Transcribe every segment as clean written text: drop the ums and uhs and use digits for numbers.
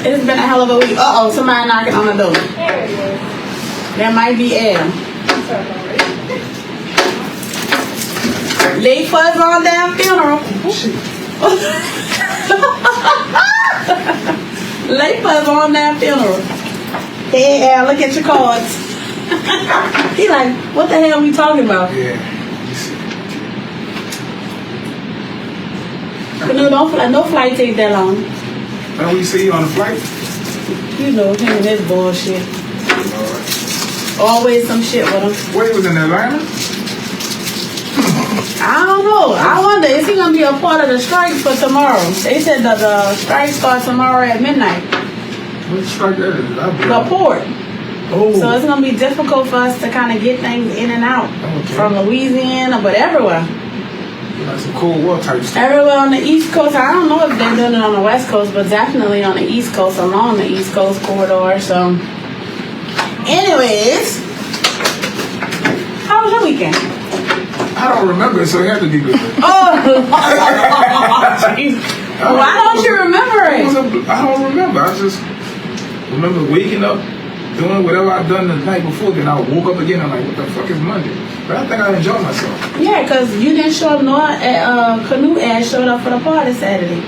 It has been a hell of a week. Uh-oh, somebody knocking on the door. There it is. That might be Adam. Late for his own damn funeral. Late for his own damn funeral. Hey, Al, look at your cards. He like, what the hell are we talking about? Yeah. Kunu, no flight take that long. When we see you on the flight? You know, him and his bullshit. Always some shit with him. Wait, was in Atlanta? I don't know. I wonder, is he going to be a part of the strike for tomorrow? They said that the strike starts tomorrow at midnight. What strike that is? The port. Oh. So it's going to be difficult for us to kind of get things in and out from Louisiana, but everywhere. Like some Cold War type stuff. Everywhere on the East Coast. I don't know if they're doing it on the West Coast, but definitely on the East Coast, along the East Coast corridor. So, anyways, how was your weekend? I don't remember, so it had to be good. Oh, why don't you remember it? I don't remember. I just remember waking up, doing whatever I'd done the night before. Then I woke up again. I'm like, what the fuck is Monday? But I think I enjoyed myself. Yeah, because you didn't show up, nor Kunu ass showed up for the party Saturday.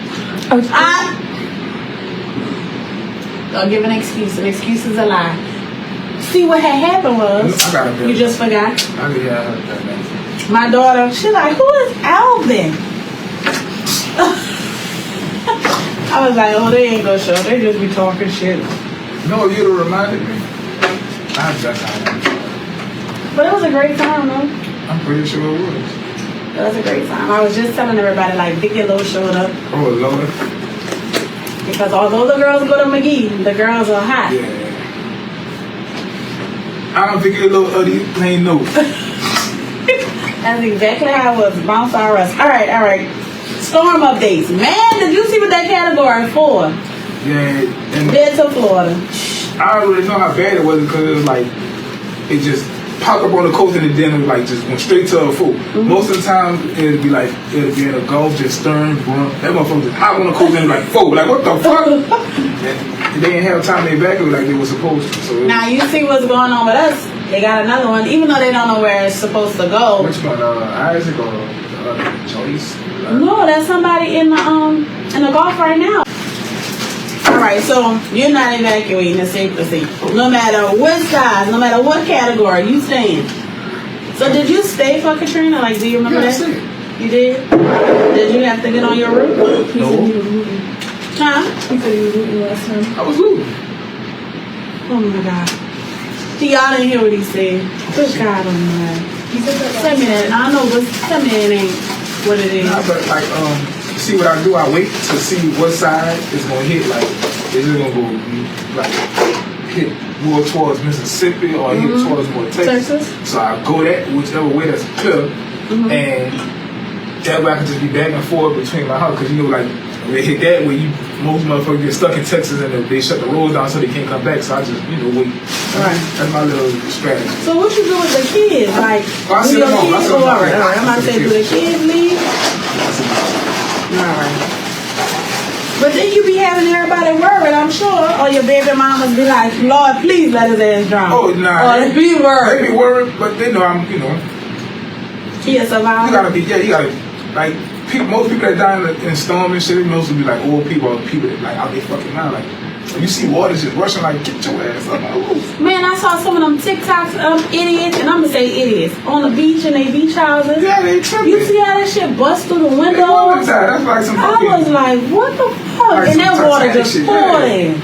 Don't give an excuse. An excuse is a lie. See, what had happened was, you just forgot. My daughter, she's like, who is Alvin? I was like, oh, they ain't gonna show. They just be talking shit. No, you'd have reminded me. I just But it was a great time, though. I'm pretty sure it was. It was a great time. I was just telling everybody, like, Vicky Lowe showed up. Oh, Lord. Because although the girls go to McGee, the girls are hot. Yeah. I don't think a little Uddy ain't no. That's exactly how it was. Bounce our us. All right. Storm updates. Man, did you see what that category for? Yeah. And Dead to Florida. I don't really know how bad it was because it was like, it just popped up on the coast and then it like just went straight to a full. Mm-hmm. Most of the time it'd be like, it'd be in a Gulf, just stern, brunt. That motherfucker just hop on the coast and like, full. Like, what the fuck? And they didn't have time to evacuate like they were supposed to. So now you see what's going on with us. They got another one, even though they don't know where it's supposed to go. Which one? Isaac or Joyce? No, that's somebody in the Gulf right now. All right, so you're not evacuating. It's safe to say. No matter what size, no matter what category, you staying. So did you stay for Katrina? Like, do you remember that? You did? Did you have to get on your roof? No. Huh? You said you were rooting last time. I was rooting. Oh my God. Y'all didn't hear what he said. Good God almighty. He said that. Tell me that. I know, but tell me it ain't what it is. Nah, but like, see what I do? I wait to see what side it's gonna hit. Like, is it gonna go like hit more towards Mississippi or hit towards more Texas? So I go that whichever way that's clear, and that way I can just be back and forth between my house. Cause you know, like when they hit that way, most motherfuckers get stuck in Texas and they shut the roads down so they can't come back. So I just wait. Right. That's my little strategy. So what you do with the kids? Like, I send them home. All right. I'm about to say, do the kids leave? All right. But then you be having everybody worried, I'm sure. Or your baby mamas be like, Lord, please let his ass drown. Oh, nah. Or they be worried. They be worried, but they know I'm, He a survivor. You gotta, like, most people that die in storm and shit, they mostly be like old people or people that like out there fucking mind. Like, you see water just rushing, like, get your ass up my roof. Man, I saw some of them TikToks, idiots, and I'm gonna say idiots, on the beach in their beach houses. Yeah, they tripping. You see how that shit bust through the window? That's like some fucking, I was like, what the fuck? Like and that water just pouring.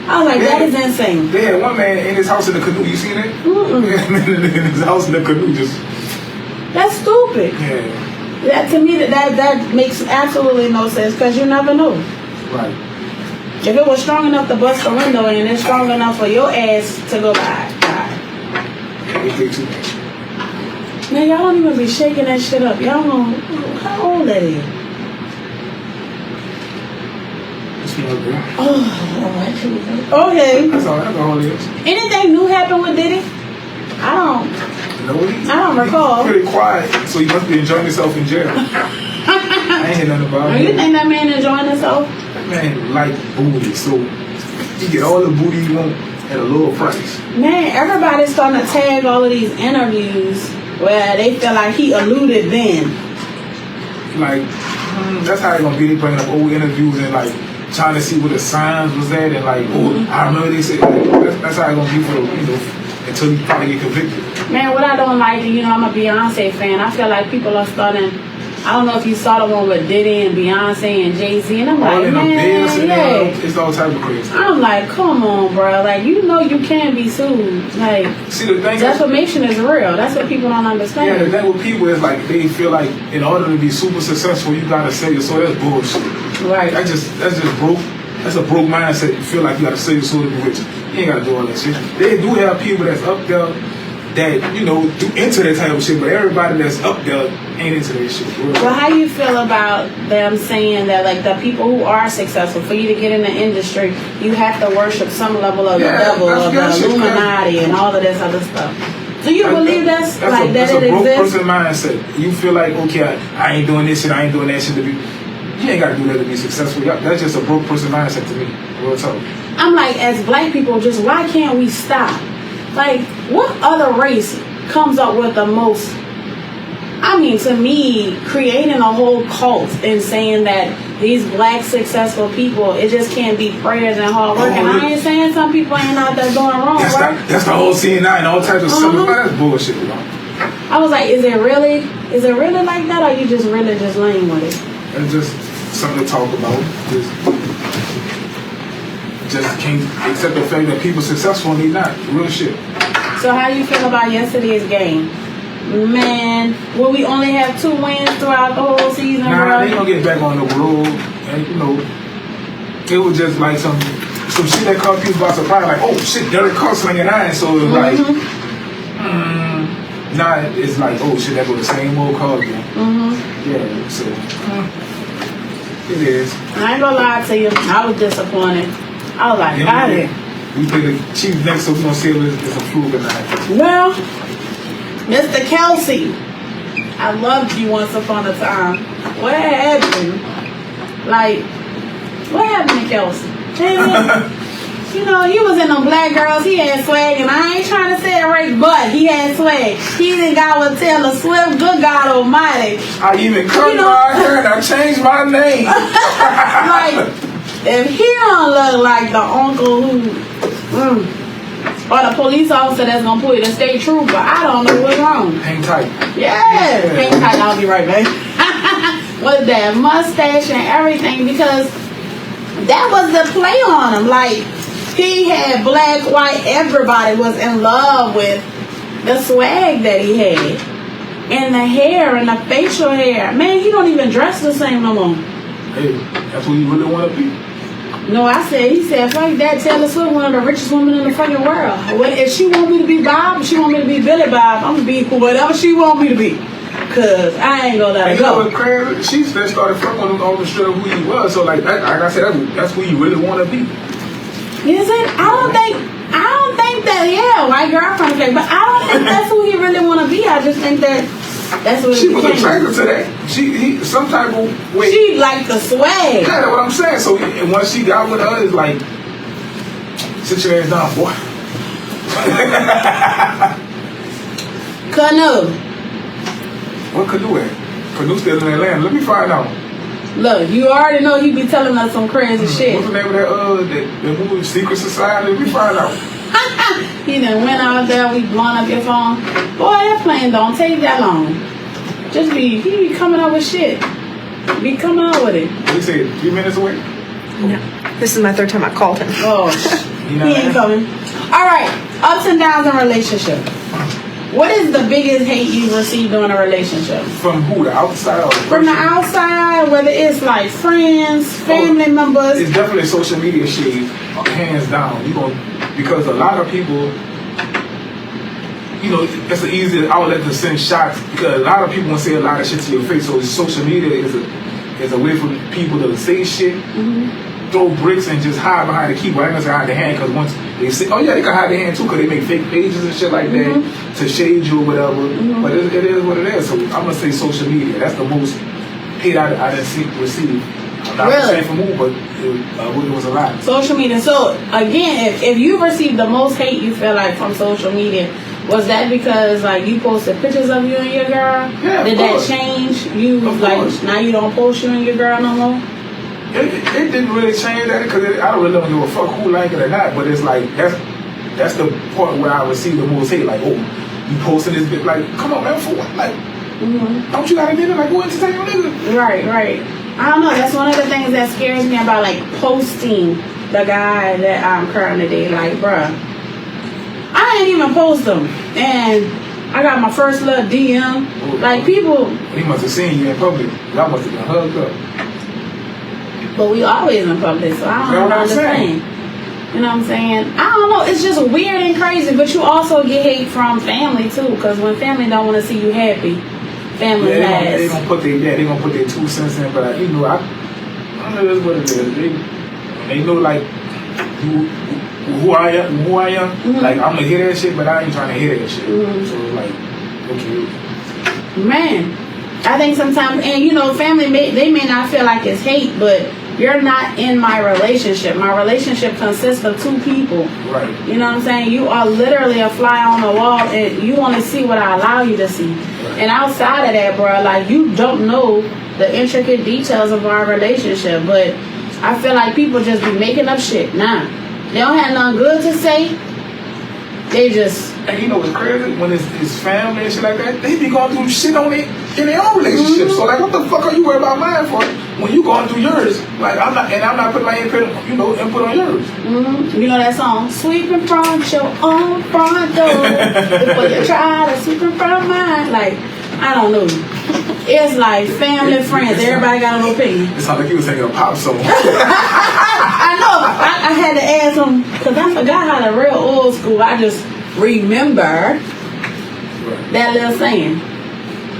I was like, that is insane. They had one man in his house in the canoe. You seen it? In his house in the canoe, just. That's stupid. Yeah. That to me, that makes absolutely no sense because you never know. Right. If it was strong enough to bust the window and it's strong enough for your ass to go by. Man, y'all don't even be shaking that shit up. Y'all don't. How old that is? Oh, okay. That's all it is. Anything new happened with Diddy? I don't recall. Pretty quiet, so you must be enjoying yourself in jail. I ain't hear nothing about it. You think that man enjoying himself? That man like booty, so You get all the booty you want at a lower price. Man, everybody's starting to tag all of these interviews where they feel like he alluded then. Like, that's how they gonna be. They bringing up old interviews and like trying to see what the signs was at and like, I remember they said that's how they gonna be for until you probably get convicted. Man, what I don't like, I'm a Beyonce fan. I feel like people are starting. I don't know if you saw the one with Diddy and Beyonce and Jay-Z, and I'm like, man, it's all type of crazy. I'm like, come on, bro. Like, you can be sued. Like, see, the thing defamation is real. That's what people don't understand. Yeah, the thing with people is like they feel like in order to be super successful, you gotta sell your soul. That's bullshit. Right. That's just broke. That's a broke mindset. You feel like you gotta sell your soul to be rich. You ain't gotta do all that shit. They do have people that's up there that do into that type of shit, but everybody that's up there ain't into that shit. Well, how you feel about them saying that, like, the people who are successful, for you to get in the industry, you have to worship some level of the devil, of the Illuminati, and all of this other stuff? Do you believe that's like that it exists? That's a broke person mindset. You feel like, okay, I ain't doing this shit, I ain't doing that shit to be. You ain't gotta do that to be successful. That's just a broke person mindset to me. Real talk. I'm like, as black people, just why can't we stop? Like, what other race comes up with the most? I mean, to me, creating a whole cult and saying that these black successful people, it just can't be prayers and hard work. And I ain't saying some people ain't out there doing wrong. That's the whole CNN and all types of stuff. That's bullshit, bro. I was like, is it really like that, or you just really just lame with it? It's just something to talk about. Just can't accept the fact that people successful and they not. Real shit. So how you feel about yesterday's game? Man, will we only have 2 wins throughout the whole season? Nah, they gonna get back on the road. And it was just like some shit that caught people by surprise. Like, oh shit, Derek Carr slinging iron. So it was like, nah, it's like, oh shit, that was the same old call again. Yeah, so it is. I ain't gonna lie to you, I was disappointed. I was like, got it. We play the Chiefs next, so we're going to see if it's a fluke or not. Well, Mr. Kelsey, I loved you once upon a time. What happened? Like, what happened to Kelsey? He was in them black girls, he had swag, and I ain't trying to say it right, but he had swag. He didn't got what Taylor Swift, good God Almighty. I even cut my hair and I changed my name. Like, if he don't look like the uncle who, or the police officer that's gonna put it in state trooper, I don't know what's wrong. Hang tight. Yeah. Hang tight, I'll be right back. With that mustache and everything, because that was the play on him. Like, he had black, white, everybody was in love with the swag that he had. And the hair and the facial hair. Man, he don't even dress the same no more. Hey, that's who you really want to be. No, he said, fuck that, Taylor Swift, one of the richest women in the fucking world. If she want me to be Bob, if she want me to be Billy Bob, I'm going to be whatever she want me to be. Because I ain't going to let her go. What's crazy? She just started fucking on the straight of who you was. So, like I said, that's who you really want to be. Is it? I don't think that, white girl from the but I don't think that's who he really want to be. I just think that's what she was attracted to that. He some type of way. She liked the swag. Yeah, that's what I'm saying. So once she got with her, it's like, sit your ass down, boy. Kunu. What Kunu at? Kanu still in Atlanta. Let me find out. Look, you already know he be telling us some crazy shit. What's the name of that movie, Secret Society? Let me find out. He done went out there, we blown up your phone. Boy, that plane don't take that long. He be coming up with shit. Be coming out with it. What he said, 3 minutes away? No. This is my 3rd time I called him. Oh, he ain't coming. Alright, ups and downs in relationship. What is the biggest hate you've received during a relationship? From who? The outside or the From the outside, whether it's like friends, family members. It's definitely social media shade, hands down. Because a lot of people, it's an easy outlet to send shots. Because a lot of people want to say a lot of shit to your face. So social media is a way for people to say shit, throw bricks, and just hide behind the keyboard. I ain't gonna say hide the hand, because once they say, oh yeah, they can hide their hand too, because they make fake pages and shit like that to shade you or whatever. But it is what it is. So I'm gonna say social media. That's the most hate I done receive. not the same for me, but it was a lot. Social media. So again, if you received the most hate you feel like from social media, was that because like you posted pictures of you and your girl? Yeah, Did that change you? Like now you don't post you and your girl no more? It didn't really change that because I don't really give a fuck who like it or not. But it's like that's the point where I receive the most hate. Like, oh, you posting this bit? Like, come on, man, for what? Like, don't you gotta get it? Like, go entertain your nigga. Right. I don't know. That's one of the things that scares me about like posting the guy that I'm currently dating. Like, bruh, I ain't even post him, and I got my first little DM. Like people, he must have seen you in public. Y'all must have been hugged up. But we always in public, so I don't understand. You know what I'm saying? I don't know. It's just weird and crazy. But you also get hate from family too, because when family don't want to see you happy, family they gonna put their 2 cents in. But I know that's what it is. They know like who I am. Like I'm gonna hear that shit, but I ain't trying to hear that shit. So like, okay. Man, I think sometimes, and you know, family they may not feel like it's hate, but you're not in my relationship. My relationship consists of 2 people. Right. You know what I'm saying? You are literally a fly on the wall, and you only see what I allow you to see. Right. And outside of that, bro, like you don't know the intricate details of our relationship. But I feel like people just be making up shit. Nah, they don't have nothing good to say. They just. And you know what's crazy? When it's family and shit like that, they be going through shit in their own relationship. So like, what the fuck are you worried about mine for? When you going through yours, like I'm not putting my input on yours. You know that song, sweep in front your own front door before you try to sweep in front of mine. Like, I don't know. It's like family, friends. Everybody got an opinion. It sounded like you was singing a pop song. I know. I had to ask him because I forgot how the real old school. I just remember that little saying.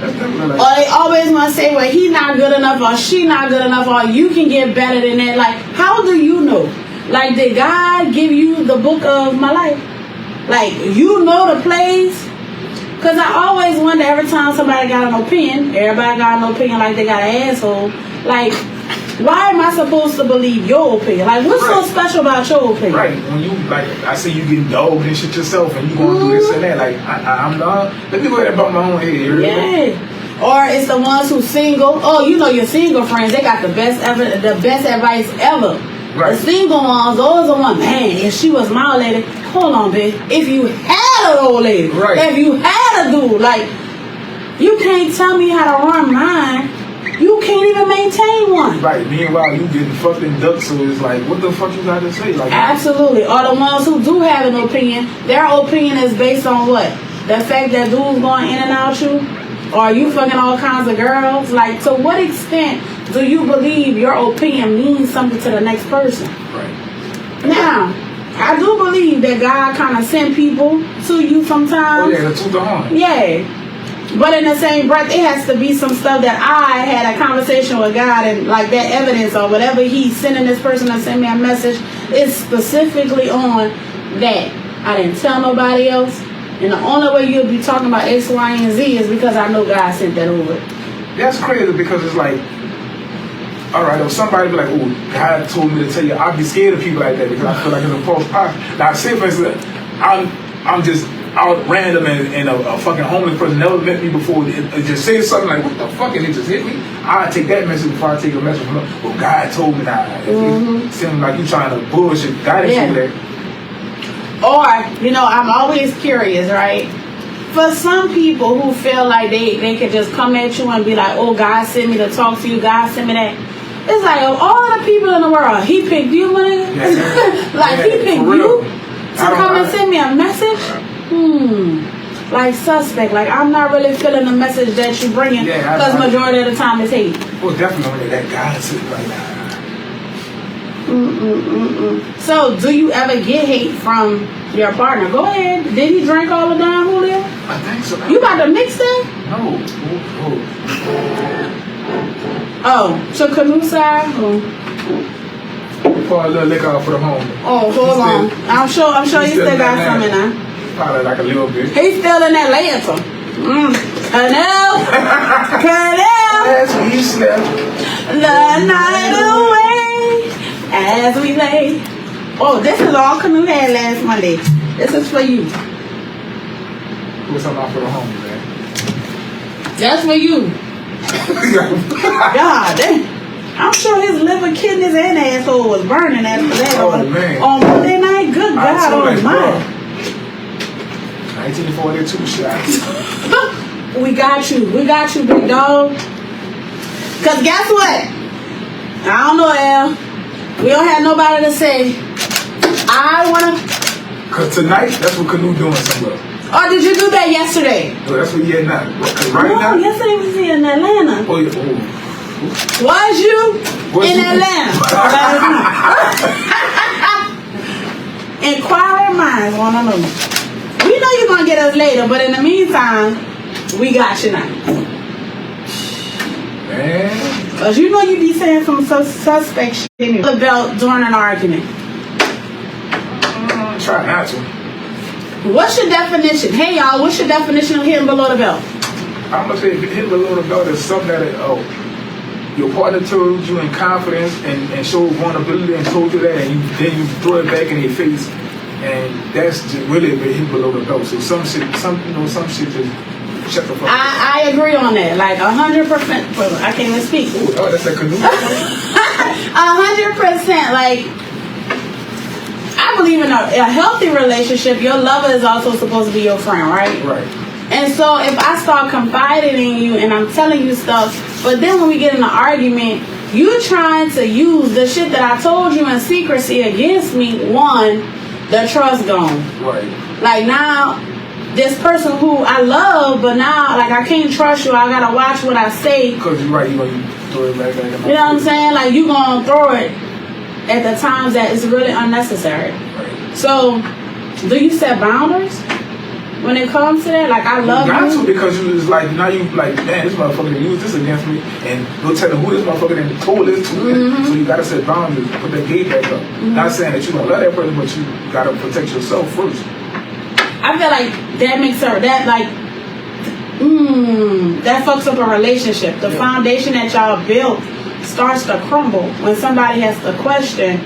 Or they always want to say, well, he not good enough or she not good enough or you can get better than that. Like, how do you know? Like, did God give you the book of my life? Like, you know the plays? Because I always wonder every time somebody got an opinion, everybody got an opinion like they got an asshole. Like, why am I supposed to believe your opinion? Like, what's so special about your opinion? Right. When you, like, I see you getting dogged and shit yourself and you going to do this and that. Like, I'm not. Let me go ahead and bump my own head here. Yeah. Or it's the ones who single. Oh, you know your single friends, they got the best advice ever. Right. The single ones, those are one, man, if she was my old lady, hold on, bitch. If you had an old lady, if you had a dude, like, you can't tell me how to run mine. You can't even maintain one. Right. Meanwhile, you getting fucked in ducks, so it's like, what the fuck you got to say? Like, absolutely. Or the ones who do have an opinion, their opinion is based on what? The fact that dudes going in and out you? Or you fucking all kinds of girls? Like, to what extent do you believe your opinion means something to the next person? Right. Now, I do believe that God kind of sent people to you sometimes. Oh, yeah, the truth on. Yeah. But in the same breath, it has to be some stuff that I had a conversation with God and like that evidence or whatever he's sending this person to send me a message is specifically on that. I didn't tell nobody else. And the only way you'll be talking about X, Y, and Z is because I know God sent that over. That's crazy because it's like, all right, if somebody be like, oh, God told me to tell you, I'd be scared of people like that because I feel like it's a false prophet. Now, say for instance, I'm just out random and a fucking homeless person never met me before. It just says something like, what the fuck, and it just hit me. I take that message before I take a message from them. Well, God told me that. It seems like you trying to bullshit. God didn't do that. Or, you know, I'm always curious, right? For some people who feel like they could just come at you and be like, oh, God sent me to talk to you, God sent me that. It's like, of all the people in the world, he picked you, man. Like, he picked you to come and send me a message? Like suspect. Like, I'm not really feeling the message that you're bringing because majority of the time it's hate. Well, definitely that God sent right now. So, do you ever get hate from your partner? Go ahead. Did he drink all the damn Julio? I think so. You about to mix them? No. Oh, so Kunu side? Pour a little liquor out for the home. Oh, hold on. I'm sure you still got some in there. Probably like a little bit. He's still in that lantern. Canal. as we slept the night away as we lay. Oh, this is all Kunu had last Monday. This is for you. What's up for the homies, man? That's for you. God damn. I'm sure his liver, kidneys, and asshole was burning after that on Monday night. Good God almighty. 1942 shots. We got you, big dog. Cause guess what? I don't know, Al. We don't have nobody to say. I wanna. Cause tonight, that's what Kunu doing somewhere. Oh, did you do that yesterday? No, that's what he had now. Right now. Yesterday was he in Atlanta. Oh yeah. Was you in Atlanta? Inquiring minds wanna know. We know you're gonna get us later, but in the meantime, we got you now. Man. Cause you know you be saying some suspect shit about during an argument. Try not to. What's your definition? Hey y'all, what's your definition of hitting below the belt? I'm gonna say hitting below the belt is something that your partner told you in confidence and showed vulnerability and told you that, and then you throw it back in their face, and that's just really hitting below the belt. So some shit just shut the fuck up. I agree on that, like 100%. I can't even speak. Ooh, oh, that's a Kunu. 100%. Like, I believe in a healthy relationship. Your lover is also supposed to be your friend, right? Right. And so if I start confiding in you and I'm telling you stuff, but then when we get in an argument, you trying to use the shit that I told you in secrecy against me, the trust gone. Right. Like now, this person who I love, but now like I can't trust you. I gotta watch what I say. Because you're right, you throw it back. You know what I'm saying? Like you gonna throw it at the times that it's really unnecessary. Right. So, do you set boundaries when it comes to that? Like I love you. Got to, because you was like, now you like, man, this motherfucker done used this against me, and you'll tell them who this motherfucker done told this to. So you gotta set boundaries, put that gate back up. Not saying that you don't love that person, but you gotta protect yourself first. I feel like that makes her that fucks up a relationship. The foundation that y'all built starts to crumble when somebody has to question.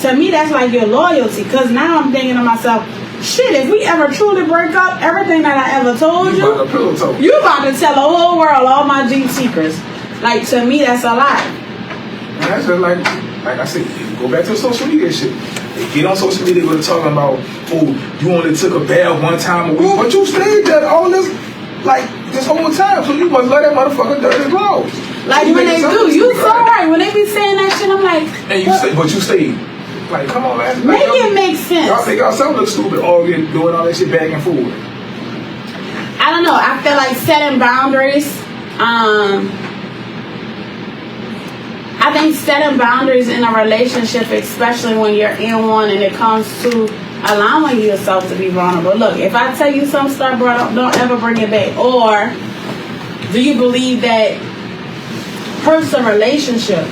To me, that's like your loyalty. Cause now I'm thinking to myself, shit, if we ever truly break up, everything that I ever told you about to tell the whole world all my deep secrets. Like to me, that's a lie. And that's just like I said, go back to social media shit. They get on social media, they're talking about, oh, you only took a bath one time a week, but you stayed there all this, like this whole time, so you must let that motherfucker dirty clothes. Like when they do, you so right. When they be saying that shit, I'm like, and but you stayed. Like, come on, man. Make it make sense. Y'all think y'all look stupid all doing all that shit back and forth. I don't know. I feel like setting boundaries. I think setting boundaries in a relationship, especially when you're in one and it comes to allowing yourself to be vulnerable. Look, if I tell you some stuff, bro, don't ever bring it back. Or do you believe that hurts a relationship?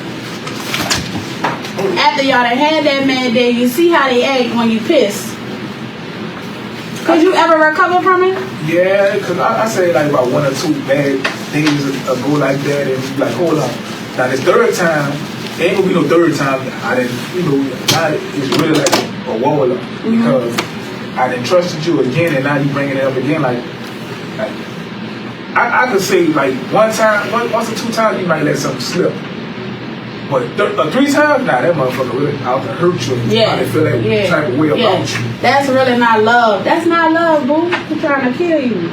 After y'all done had that man day, you see how they act when you piss. Could you ever recover from it? Yeah, because I say like about 1 or 2 bad days ago like that, and be like, hold on. Now this third time, ain't gonna be no third time. I didn't, now it's really like a wall up because I didn't trusted you again, and now you bringing it up again. Like I could say like once or 2 times you might let something slip. But 3 times, nah, that motherfucker really out to hurt you. Yeah. I feel that type of way about you. That's really not love. That's not love, boo. He's trying to kill you.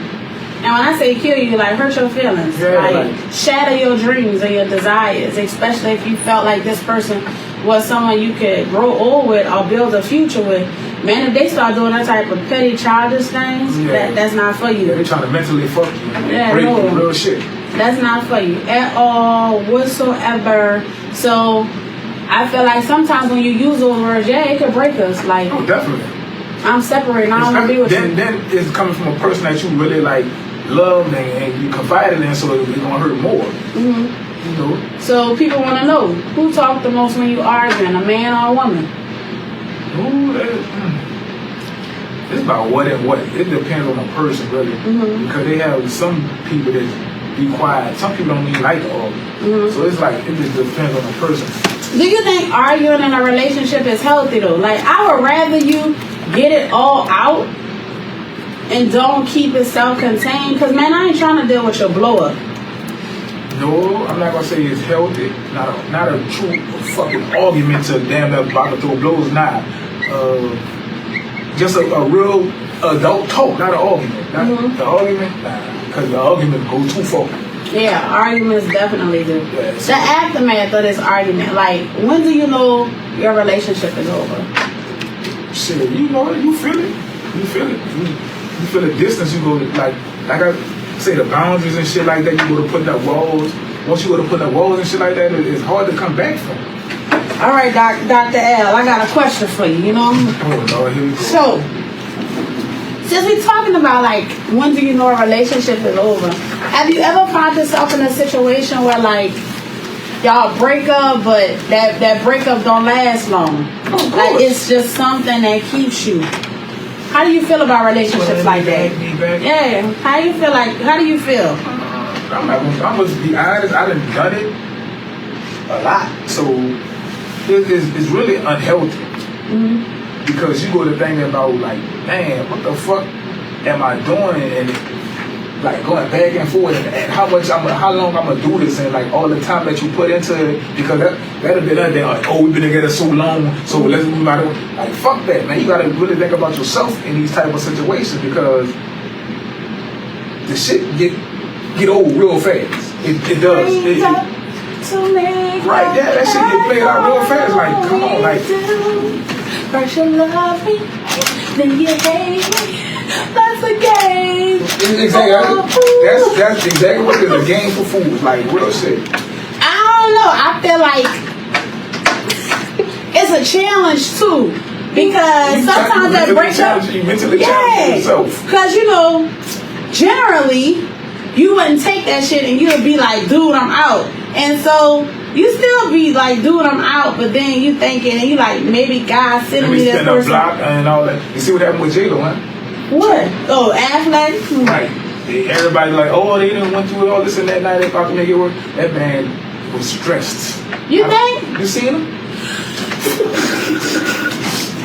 And when I say kill you, like hurt your feelings. Like shatter your dreams and your desires, especially if you felt like this person was someone you could grow old with or build a future with. Man, if they start doing that type of petty childish things, that's not for you. Yeah, they're trying to mentally fuck you. Yeah, break you, real shit. That's not for you at all, whatsoever. So I feel like sometimes when you use those words, it could break us. Like, oh, definitely. I'm separating. I don't want to be with you. Then it's coming from a person that you really like, loved and you confided in, so it's gonna hurt more. So people want to know who talked the most when you arguing, a man or a woman? Ooh, it's about what and what. It depends on the person really, because they have some people that be quiet. Some people don't even like to argue. So it's like, it just depends on the person. Do you think arguing in a relationship is healthy though? Like, I would rather you get it all out and don't keep it self-contained. Because, man, I ain't trying to deal with your blow-up. No, I'm not gonna say it's healthy. Not a true fucking argument to damn near about to throw blows. Nah, just a real adult talk, not an argument. Not the argument, nah, because the argument goes too far. Yeah, arguments definitely do. Yeah, the aftermath of this argument, like, when do you know your relationship is over? Shit, you know it. You feel it. You feel it. You feel the distance. You go to, like I say, the boundaries and shit like that. You go to put up walls. Once you go to put up walls and shit like that, it's hard to come back from. All right, Dr. L, I got a question for you. You know? Oh Lord, here we go. So, since we're talking about like when do you know a relationship is over, have you ever found yourself in a situation where like y'all break up, but that breakup don't last long? Like it's just something that keeps you. How do you feel about relationships like that? Yeah. How do you feel? I'm gonna be honest. I done it a lot, so it's really unhealthy. Because you go to thinking about like, man, what the fuck am I doing? And like going back and forth, and how long I'm gonna do this, and like all the time that you put into it, because that'll be that thing. Like, oh, we've been together so long, so let's move out. Like, fuck that, man. You gotta really think about yourself in these type of situations, because the shit get old real fast. It does. Right, yeah, that shit get played out real fast. Like, come on, like. First you love me, then you hate me. That's a game. Exactly. That's exactly what it is. A game for fools. Like real shit. I don't know. I feel like it's a challenge too, because sometimes that breaks up. You mentally challenge yourself. Because generally you wouldn't take that shit and you'd be like, dude, I'm out. And so you still be like, dude, I'm out, but then you thinking, and you like, maybe God sending me that person. Block and all that. You see what happened with J-Lo, huh? What? Oh, Affleck? Right. Everybody like, oh, they didn't went through all this and that night. They about to make it work. That man was stressed. You think? You seen him?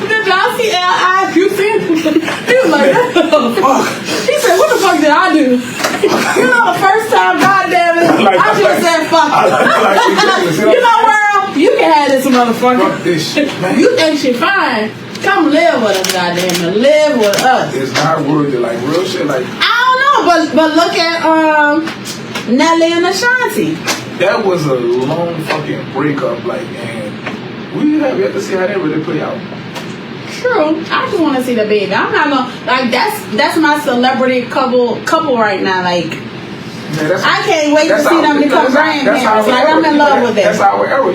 Did y'all see L.I.? You seen him? He was like, he said, what the fuck did I do? The first time, goddamn it, I should have said fuck it. World, you can have this motherfucker. Fuck this shit, man. You think she fine? Come live with us, goddamn it. Live with us. It's not worthy, like real shit, like. I don't know, but look at Nelly and Ashanti. That was a long fucking breakup, like, and we have yet to see how that really play out. True. I just want to see the baby. I'm not gonna like that's my celebrity couple right now. Like, yeah, I can't wait to see them become grandparents. Like, I'm in love with them. That's our era,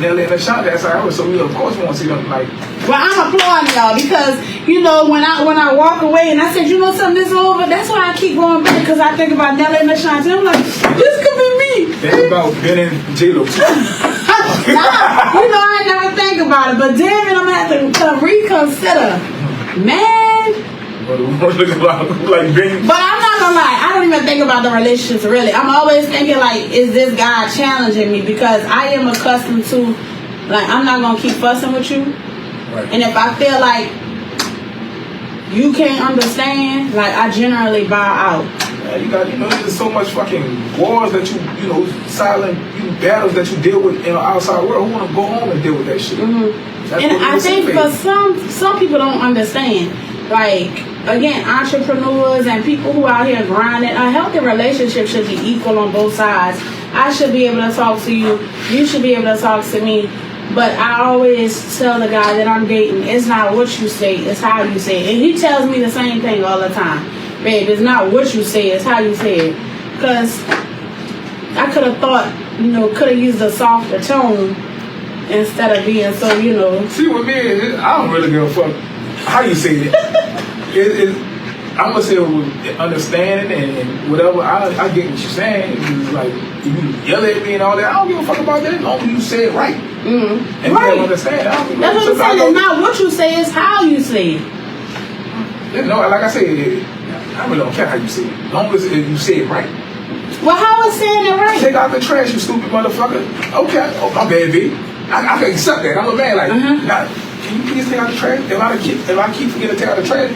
Nelly and Ashanti. That's our era. So we of course want to see them like. Well, I'm applauding y'all because when I walk away and I said, something, this over. That's why I keep going back, because I think about Nelly and Ashanti. I'm like, this could be me. That's about Ben and J-Lo too. I never think about it, but damn it, I'm gonna have to reconsider, man. But I'm not gonna lie, I don't even think about the relationships really. I'm always thinking like, is this guy challenging me? Because I am accustomed to, like, I'm not gonna keep fussing with you. Right. And if I feel like you can't understand, like, I generally bow out. You got, there's so much fucking wars that silent battles that you deal with in the outside world. Who want to go home and deal with that shit? And I think for some people don't understand. Like, again, entrepreneurs and people who out here grinding, a healthy relationship should be equal on both sides. I should be able to talk to you. You should be able to talk to me. But I always tell the guy that I'm dating, it's not what you say, it's how you say it. And he tells me the same thing all the time. Babe, it's not what you say, it's how you say it. Because I could have thought, could have used a softer tone instead of being so, See, with me, I don't really give a fuck how you say it. I'm going to say with understanding and whatever. I get what you're saying. It's like, you yell at me and all that. I don't give a fuck about that as long as you say it right. Mm-hmm. And right. You understand. That's what I'm saying. It's not what you say, it's how you say it. Like I said, I really don't care how you say it. As long as you say it right. Well, how was saying it right? Take out the trash, you stupid motherfucker. Okay, oh, my bad, B. I can accept that. I'm a man. Like, nah, can you please take out the trash? If I keep forgetting to take out the trash,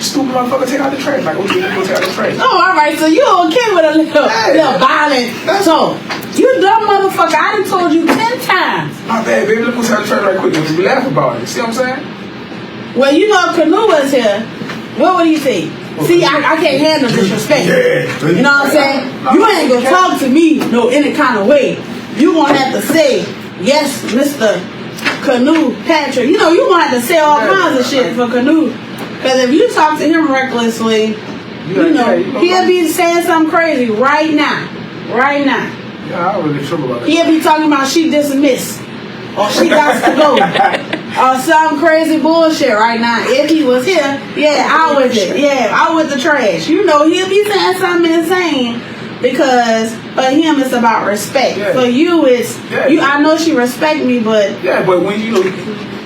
stupid motherfucker, take out the trash. Like, okay, let's go take out the trash. Oh, all right. So you okay with a little violent? So you dumb motherfucker. I done told you 10 times. My bad, baby. Let's go take out the trash right quick. We laugh about it. See what I'm saying? Well, you know, if Kunu was here, what would he say? See, I can't handle disrespect. Yeah. You know what I'm saying? You ain't gonna talk to me no any kind of way. You gonna have to say, yes, Mr. Kunu Patrick. You know, you gonna have to say all kinds of shit for Kunu. Because if you talk to him recklessly, you know, he'll be saying something crazy right now. Right now. Yeah, I don't really trouble about that. He'll be talking about she dismissed. Or she got to go. Or some crazy bullshit right now. If he was here, yeah, I with it. Yeah, I with the trash. You know, he'll be saying something insane because for him it's about respect. Yeah. For you it's you. I know she respect me, but but when you know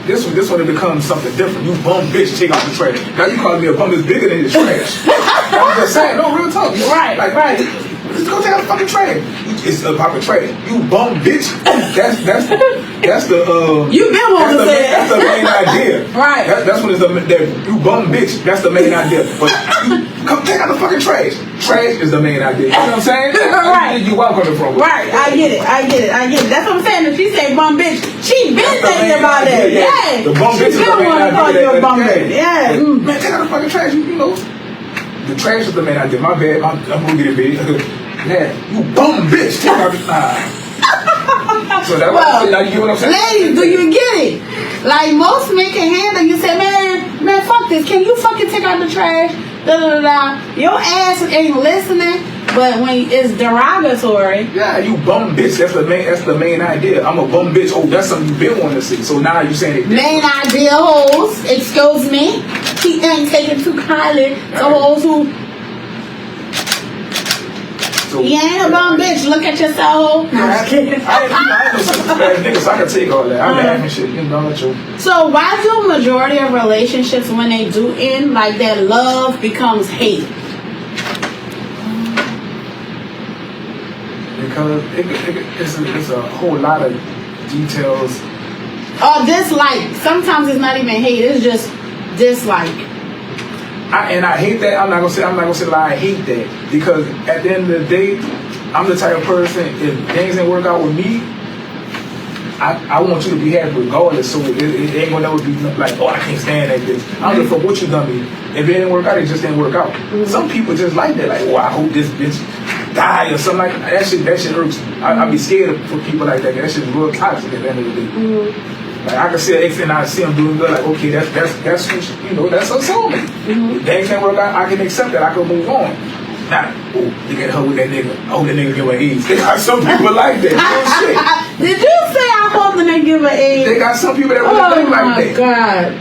this one it becomes something different. You bum bitch, take out the trash. Now you calling me a bum that's bigger than the trash. I'm just saying, no real talk. Right, like, right. Just go take out the fucking trash. It's about the trash. You bum bitch. That's the you been wanting to say that's the main idea. Right. That's when it's that you bum bitch. That's the main idea. But you come take out the fucking trash. Trash is the main idea. You know what I'm saying? Right. You are coming from. Right. I get it. That's what I'm saying. If she say bum bitch, she been thinking about that. Yeah. The bum bitch is the main idea. Call you a bum bitch. Yeah. Man, take out the fucking trash. You know. The trash is the main idea. My bad. I'm gonna get it, baby. Yeah, you bum bitch. Take out the So that's what you get what I'm saying? Ladies, do you get it? Like most men can handle. You say, man, fuck this. Can you fucking take out the trash? Da da da. Your ass ain't listening. But when it's derogatory, yeah, you bum bitch. That's the main idea. I'm a bum bitch. Oh, that's something you've been wanting to see. So now you saying it. Main idea hoes. Excuse me. He ain't taking too kindly to hoes who. So, you ain't a bum bitch. Look at yourself. No, I'm kidding. I know some bad niggas, so I can take all that. I'm laughing shit. You know, not you. So why do majority of relationships, when they do end, like that love becomes hate? Because it's a whole lot of details. Dislike. Sometimes it's not even hate. It's just dislike. I hate that. I'm not gonna say that I hate that, because at the end of the day, I'm the type of person, if things didn't work out with me, I want you to be happy regardless. So it ain't gonna never be like, oh, I can't stand that bitch. I don't give a fuck what you done me. If it didn't work out, it just didn't work out. Mm-hmm. Some people just like that, like, oh, I hope this bitch die or something like that. That shit hurts. I be scared for people like that. That shit's real toxic at the end of the day. Mm-hmm. Like I can see an ex and I see him doing good. Like, okay, that's you know, that's her soulmate. Mm-hmm. Things can't work out. I can accept that. I can move on. Now, oh, look at her with that nigga. Oh, that nigga give her AIDS. They got some people like that. Shit. Did you say I hope the nigga give her AIDS? They got some people that really think like that. Oh my God.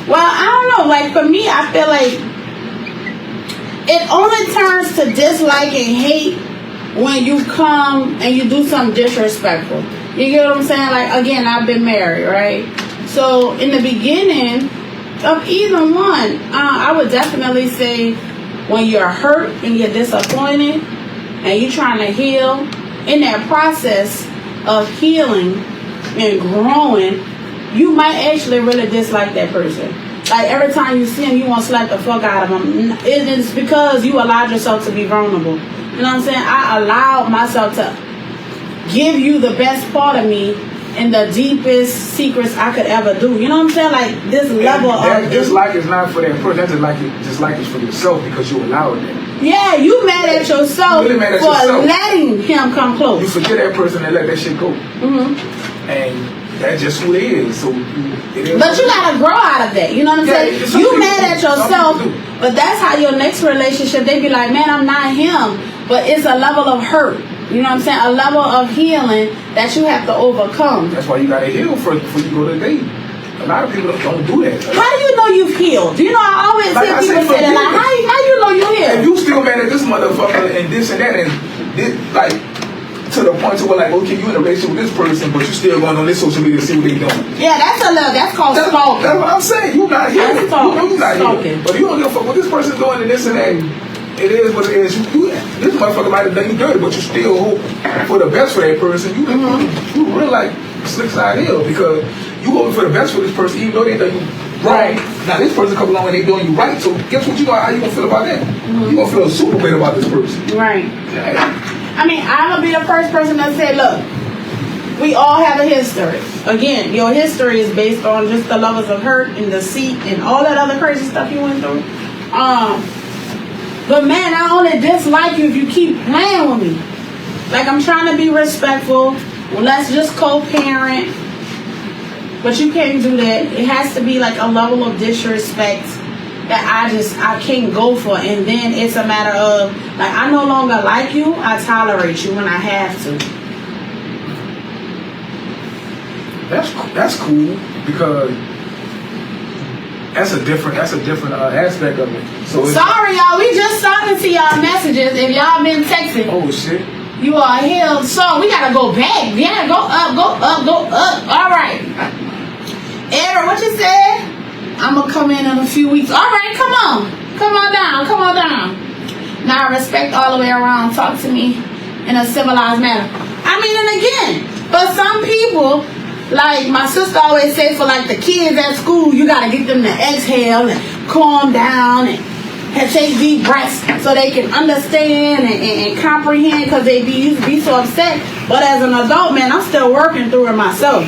Well, I don't know. Like for me, I feel like it only turns to dislike and hate when you come and you do something disrespectful. You get what I'm saying? Like, again, I've been married, right? So, in the beginning of either one, I would definitely say when you're hurt and you're disappointed and you're trying to heal, in that process of healing and growing, you might actually really dislike that person. Like, every time you see him, you want to slap the fuck out of him. It is because you allowed yourself to be vulnerable. You know what I'm saying? I allowed myself to give you the best part of me and the deepest secrets I could ever do. You know what I'm saying? Like this level of dislike is not for that person. That's dislike is for yourself because you allowed that. Yeah, you mad at yourself really mad at for yourself. letting him come close. You forget that person and let that shit go. Mm-hmm. And that's just who it is. So but you gotta grow out of that. You know what I'm saying? You mad at yourself, but that's how your next relationship, they be like, man, I'm not him. But it's a level of hurt. You know what I'm saying? A level of healing that you have to overcome. That's why you gotta heal before you go to a date. A lot of people don't do that. How do you know you've healed? Do you know I always hear people say that? Like, how you know you healed? If you still mad at this motherfucker and this and that and this, like to the point to where like, okay, you in a relationship with this person, but you still going on this social media to see what they doing. Yeah, that's called stalking. That's what I'm saying. You not healed. That's stalking. You not healed. But you don't give a fuck what this person's doing and this and that. it is what it is. This motherfucker might have done you dirty, but you still hope for the best for that person. You really like slick side hill because you hoping for the best for this person, even though they done you wrong. Now this person come along and they doing you right. So guess what? How you gonna feel about that? You gonna feel super great about this person. Right. Yeah. I mean, I'm gonna be the first person that say, look, we all have a history. Again, your history is based on just the levels of hurt and deceit and all that other crazy stuff you went through. But man, I only dislike you if you keep playing with me. Like, I'm trying to be respectful. Well, let's just co-parent. But you can't do that. It has to be like a level of disrespect that I can't go for. And then it's a matter of, like, I no longer like you. I tolerate you when I have to. That's cool because that's a different aspect of it. So sorry, y'all. We just started to see y'all messages. If y'all been texting, oh shit, you are healed. So we gotta go back. Yeah, go up, go up, go up. All right, Aaron, what you said? I'm gonna come in a few weeks. All right, come on down. Now respect all the way around. Talk to me in a civilized manner. I mean, and again, for some people. Like my sister always say, for like the kids at school, you gotta get them to exhale and calm down and take deep breaths so they can understand and comprehend because they used to be so upset. But as an adult, man, I'm still working through it myself.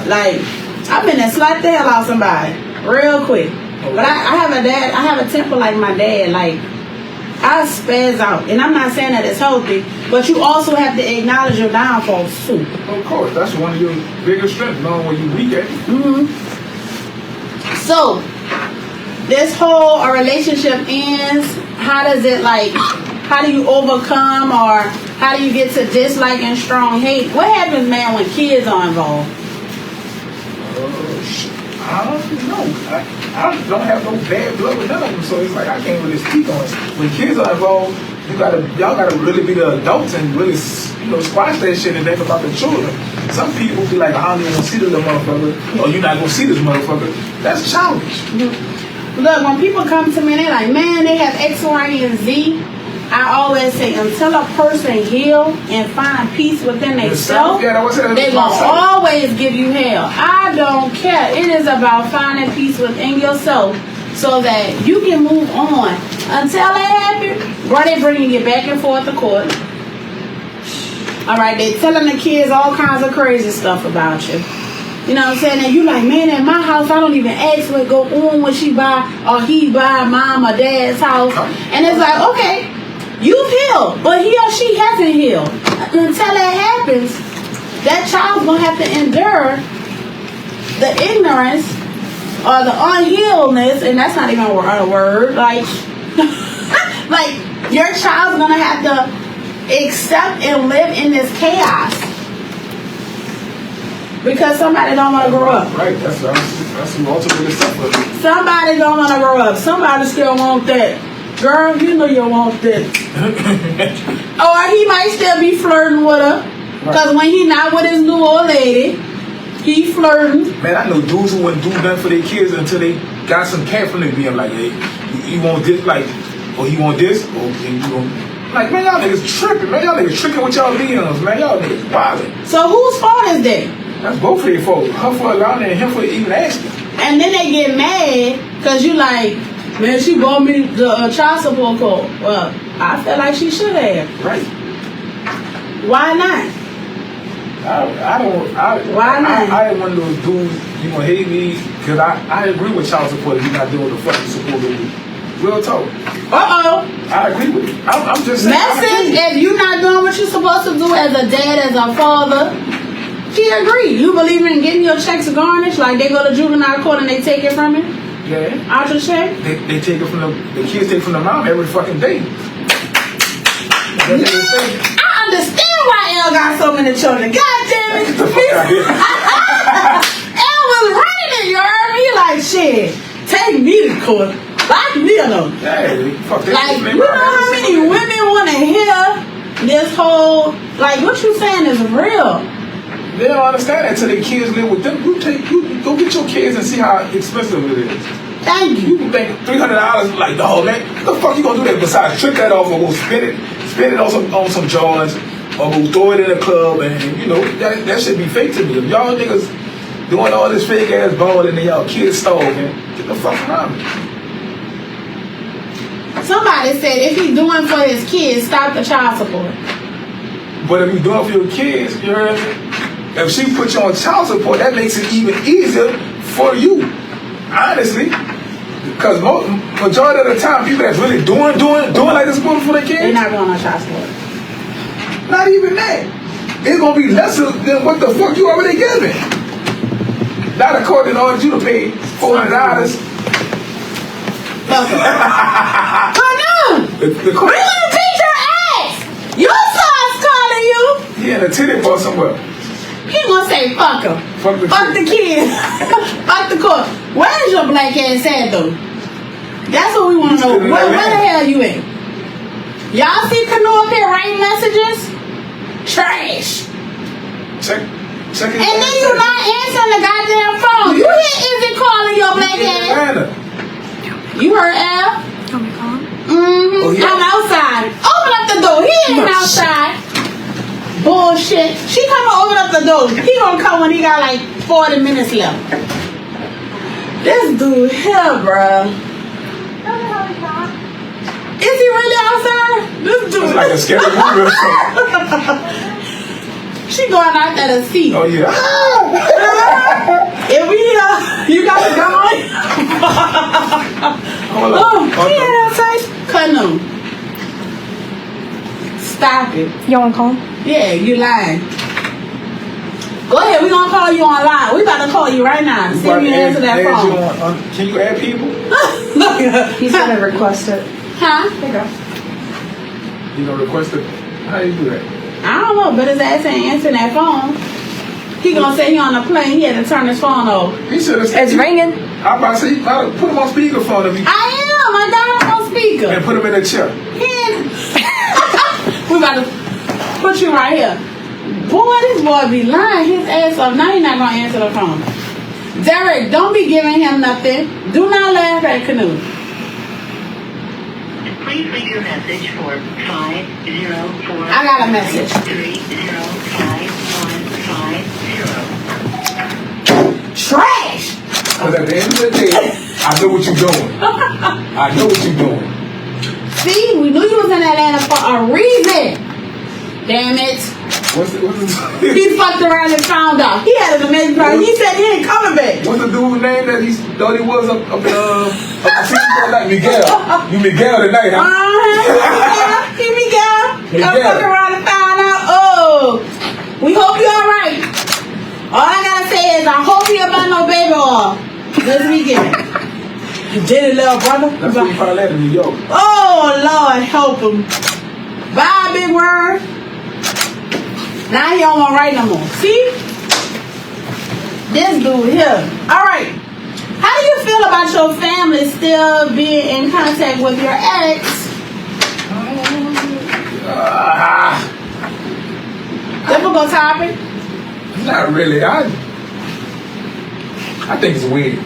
Like I've been to slap the hell out of somebody real quick. But I have a dad. I have a temper like my dad. Like I spaz out, and I'm not saying that it's healthy, but you also have to acknowledge your downfalls too. Of course, that's one of your biggest strengths, knowing where you weak at. So, this whole relationship ends. How do you overcome, or how do you get to dislike and strong hate? What happens, man, when kids are involved? I don't know. I don't have no bad blood with none of them, so it's like I can't really speak on it. When kids are involved, y'all gotta really be the adults and really, squash that shit and think about the children. Some people be like, I don't even see this little motherfucker, or you're not gonna see this motherfucker. That's childish. Look, when people come to me, they're like, man, they have X, Y, and Z. I always say, until a person heal and find peace within themselves, they're gonna always give you hell. I don't care. It is about finding peace within yourself so that you can move on. Until that happens, bro, they bringing you back and forth to court. All right, they telling the kids all kinds of crazy stuff about you. You know what I'm saying? And you like, man, at my house, I don't even ask what go on when she buy or he buy mom or dad's house. And it's like, okay. You've healed, but he or she hasn't healed. Until that happens, that child's going to have to endure the ignorance or the unhealedness, and that's not even a word. Like, like your child's going to have to accept and live in this chaos because somebody don't want to grow up. Right, that's ultimately simple. Somebody don't want to grow up. Somebody still want that. Girl, you know you want that. Or he might still be flirting with her. Because when he not with his new old lady, he flirting. Man, I know dudes who wouldn't do nothing for their kids until they got some cat from them being like, hey, you want this, like, or you want this, or you want... Like, man, y'all niggas tripping, man. Y'all niggas tricking with y'all DMs, man. Y'all niggas wildin'. So whose fault is that? That's both of their fault. Her for allowing it and him for even asking. And then they get mad because you like... Man, she bought me the child support code. Well, I feel like she should have. Right. Why not? Why not? I ain't one of those dudes, you gonna hate me, because I agree with child support if you're not doing the fucking support with me. Real talk. Uh-oh. I agree with it. I'm just saying. Message, if you're not doing what you're supposed to do as a dad, as a father, she agreed. You believe in getting your checks garnished? Like they go to juvenile court and they take it from you? Yeah. Out your check? They take it from the kids take it from the mom every fucking day. I understand why Elle got so many children. God damn it. Elle was running it, you heard me? Like, shit, take me to court. Lock me up. Hey, fuck that. Like, you know how many women want to hear this whole, like, what you saying is real. They don't understand that until their kids live with them. You go get your kids and see how expensive it is. Thank you. You can think $300 like, dog, man, what the fuck you gonna do that besides trick that off or go spend it on some joints or go throw it in a club and you know that should be fake to me. If y'all niggas doing all this fake ass balling and y'all kids starving, get the fuck around me. Somebody said if he's doing for his kids, stop the child support. But if you doing for your kids, you heard me? If she put you on child support, that makes it even easier for you. Honestly. Because majority of the time, people that's really doing like this for their kids, they're not going on child support. Not even that. It's going to be lesser than what the fuck you already giving. Not according to order you to pay $400. Kunu! We're going to beat your ass! Your son's calling you! He in a titty bar somewhere. He gonna say fuck him. Fuck the kid. Fuck the court. Where's your black ass at though? That's what we want to know. Where the hell you at? Y'all see Kunu up here writing messages? Trash. Check it. And then you not answering the goddamn phone. You hear Izzy calling your black ass? You heard Al? Mm-hmm. Oh, yeah. I'm outside. Open up the door. He ain't outside. Bullshit. She come and open up the door. He gonna come when he got like 40 minutes left. This dude here, bruh. Is he really outside? This dude. It's like a scary movie or something. She going out there to see. Oh yeah. If we you got to go on. He ain't outside. Kunu. Stop it. You want to call him? Yeah, you lying. Go ahead, we're gonna call you online. We about to call you right now. See if you answer that phone. Can you add people? He's gonna request it. Huh? There you go. You gonna request it? How do you do that? I don't know, but his ass ain't answering that phone. He gonna say he on a plane, he had to turn his phone off. He should have. It's ringing. I'm about to say, put him on speakerphone. I got him on speaker. And put him in a chair. We about to put you right here. Boy, this boy be lying his ass off. Now you're not gonna answer the phone. Derek, don't be giving him nothing. Do not laugh at Kunu. Please leave your message for 504. I got a message. 3055150. Trash! Because at the end of the day, I know what you're doing. I know what you're doing. See, we knew you was in Atlanta for a reason. Damn it. What's the He fucked around and found out. He had an amazing price. He said he ain't coming back. What's the dude's name that he thought he was up in like Miguel? You Miguel tonight, huh? He Miguel. Come fuck around and found out. Oh, we hope you're alright. All I gotta say is I hope you about no baby oil this weekend. You did it, little brother. That's what he probably had in New York. Oh, Lord, help him. Bye, big word. Now he don't want to write no more. See? This dude here. Alright. How do you feel about your family still being in contact with your ex? Difficult topic? Not really. I think it's weird.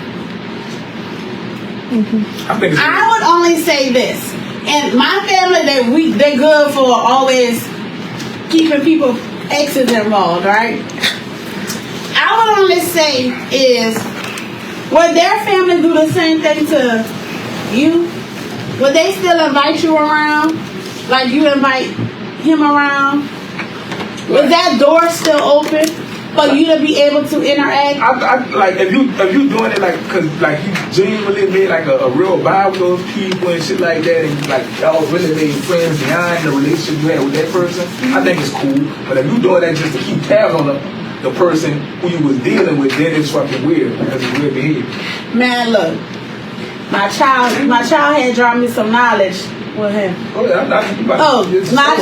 I think it's weird. I would only say this. And my family, they good for always keeping people exes involved, right? I would only say is, would their family do the same thing to you? Would they still invite you around? Like you invite him around? Is that door still open for you to be able to interact? I like if you doing it like because like you genuinely made like a real vibe with those people and shit like that, and like y'all really made friends behind the relationship you had with that person. I think it's cool. But if you doing that just to keep tabs on the person who you was dealing with, then it's fucking weird. That's weird behavior. Man, look, my child had dropped me some knowledge with him. Oh yeah, my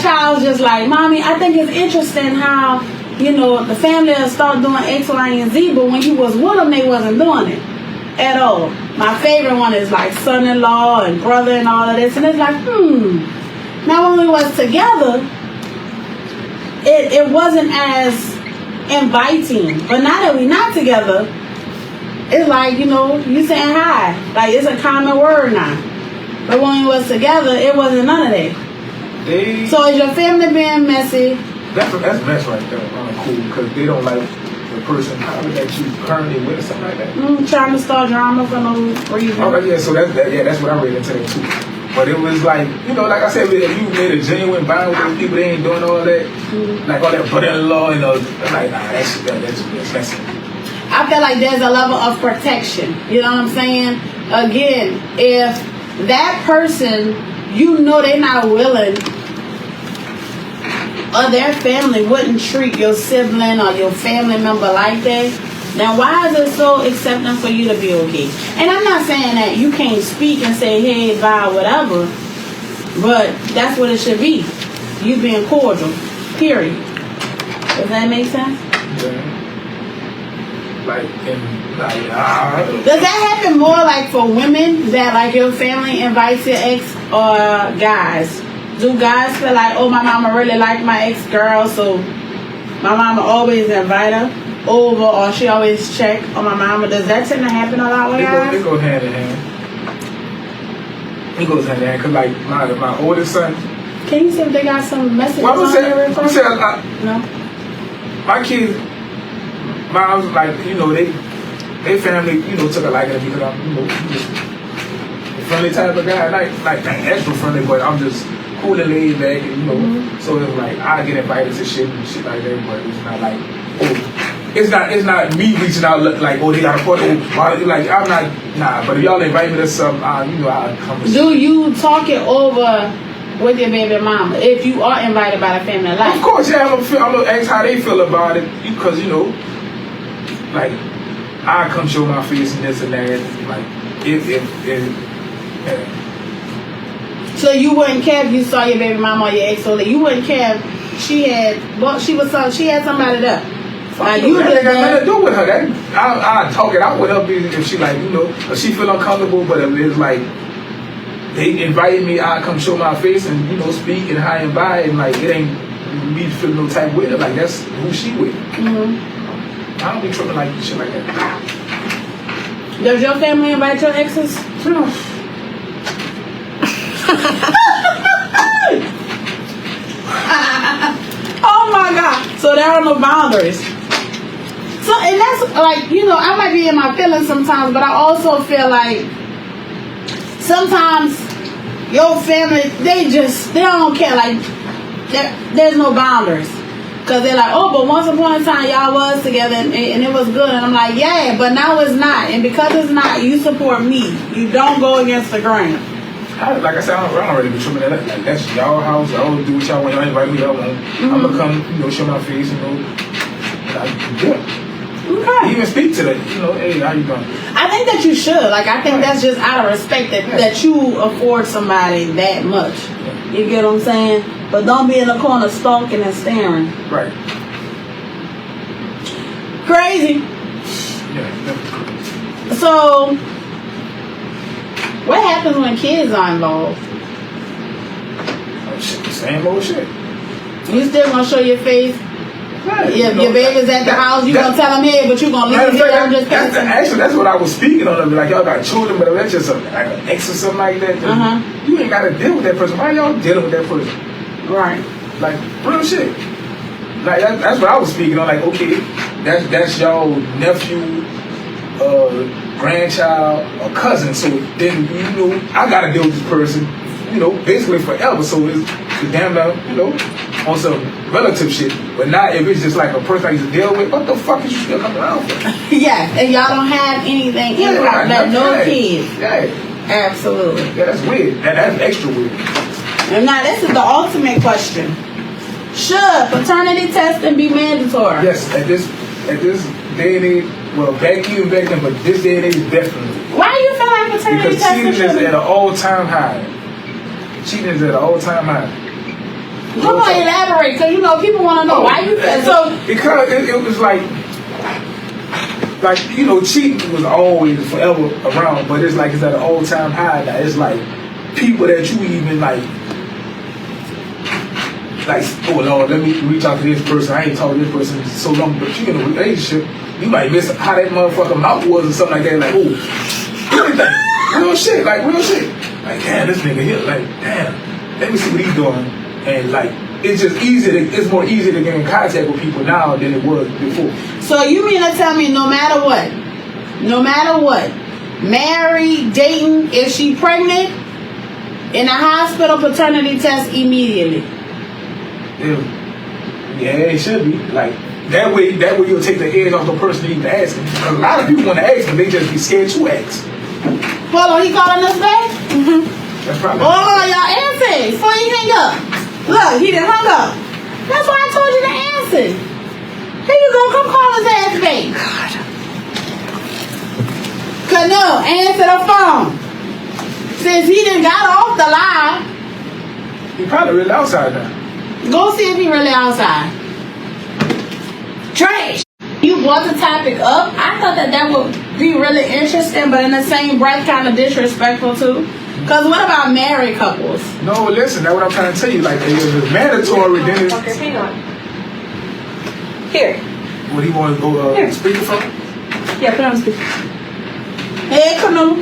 child was just like, Mommy, I think it's interesting how, you know, the family will start doing X, Y, and Z, but when you was with them, they wasn't doing it at all. My favorite one is like son-in-law and brother and all of this, and it's like, Now when we was together, it wasn't as inviting. But now that we not together, it's like, you know, you saying hi. Like, it's a common word now. But when we was together, it wasn't none of that. So is your family being messy? That's mess right there. Cool, because they don't like the person that you currently with or something like that. Trying to start drama for no reason. Okay, yeah, so that's what I read into it too. But it was like, you know, like I said, if you made a genuine bond with those people, they ain't doing all that, like all that brother-in-law and all, like, nah, that's messy. I feel like there's a level of protection. You know what I'm saying? Again, if that person, you know they're not willing, or their family wouldn't treat your sibling or your family member like that, then why is it so accepting for you to be okay? And I'm not saying that you can't speak and say, hey, bye, whatever, but that's what it should be. You being cordial, period. Does that make sense? Yeah. Does that happen more like for women, that like your family invites your ex, or guys? Do guys feel like, oh, my mama really liked my ex-girl, so my mama always invite her over, or she always check on my mama? Does that tend to happen a lot with guys? It goes hand in hand. It goes hand in hand, because like my oldest son. Can you see if they got some messages on there? No. My kids, moms, like, you know, they family, you know, took a liking to me because I'm, you know, just a friendly type of guy. Like extra friendly, but I'm just cool and laid back, and, you know. So it's like I get invited to shit and shit like that, but it's not like, oh, it's not me reaching out like, oh, they got a party. Like, I'm not, nah. But if y'all invite me to something, you know, I'll come. Do you talk it over with your baby mama if you are invited by the family? Like, of course, yeah. I'm gonna ask how they feel about it, because, you know, like, I come show my face and this and that. Like, if yeah. So you wouldn't care if you saw your baby mama or your ex, so you wouldn't care if she had somebody there. Like, you that got nothing to do with her. That I talk it out with her if she, like, you know, if she feel uncomfortable. But if it's like they invited me, I come show my face and, you know, speak and hi and bye, and like it ain't me feeling no type with her. Like, that's who she with. I don't be tripping like shit like that. Does your family invite your exes? Oh my God! So there are no boundaries. So, and that's like, you know, I might be in my feelings sometimes, but I also feel like sometimes your family, they don't care. Like, there's no boundaries. Because they're like, oh, but once upon a time y'all was together and it was good. And I'm like, yeah, but now it's not. And because it's not, you support me. You don't go against the grain. Like I said, I don't really be tripping that. Like, that's y'all house. Y'all do what y'all want. Y'all invite me, y'all want. I'm going to come, you know, show my face, you know. Okay. Even speak to them, you know, hey, how you doing? I think that you should. Like, I think that's just out of respect that you afford somebody that much. You get what I'm saying? But don't be in the corner stalking and staring. Right. Crazy. Yeah, that's crazy. So, what happens when kids are involved? Oh, shit, the same old shit. You still gonna show your face? Right. Your baby's at the house, you gonna tell them, hey, but you gonna leave here. Actually, that's what I was speaking on. Like, y'all got children, but that's just like an ex or something like that. You ain't gotta deal with that person. Why y'all dealing with that person? Right. Like, real shit. Like, that's what I was speaking on. Like, okay, that's y'all nephew, grandchild, or cousin. So then, you know, I gotta deal with this person, you know, basically forever. So it's damn well, you know, on some relative shit. But not if it's just like a person I used to deal with. What the fuck is you still coming around for? Yeah, and y'all don't have anything in common. No kids. Yeah. Absolutely. Yeah, that's weird. That's extra weird. And now this is the ultimate question. Should paternity testing be mandatory? Yes, at this day and age, well, back then, but this day and age, definitely. Why do you feel like paternity testing? Because cheating is at an all-time high. Cheating is at an all-time high. Come on, elaborate, because, you know, people want to know why you feel so. Because it was like, you know, cheating was always forever around, but it's like it's at an all-time high now. It's like people that you even like like, oh Lord, let me reach out to this person. I ain't talked to this person in so long, but you in a relationship, you might miss how that motherfucker mouth was or something like that. Like, oh, everything, real shit, like real shit. Like, damn, this nigga here, like, damn, let me see what he's doing, and like, it's just it's more easy to get in contact with people now than it was before. So you mean to tell me no matter what, married, dating, if she pregnant, in a hospital, paternity test immediately? Yeah, it should be. Like, that way you'll take the edge off the person even asking. A lot of people want to ask, but they just be scared to ask. Hold on, he calling us back? That's probably. Hold on, y'all answer before you hang up. Look, he done hung up. That's why I told you to answer. Here you go, come call his ass back. Kunu, answer the phone. Since he done got off the line. He probably really outside now. Go see if he really outside. Trash. You brought the topic up. I thought that would be really interesting, but in the same breath, kind of disrespectful too. Because what about married couples? No, listen, that's what I'm trying to tell you. Like, it's mandatory, then it's... Hang on. Here. What, he want to go speakerphone? Yeah, put on speaker. Hey, Kunu.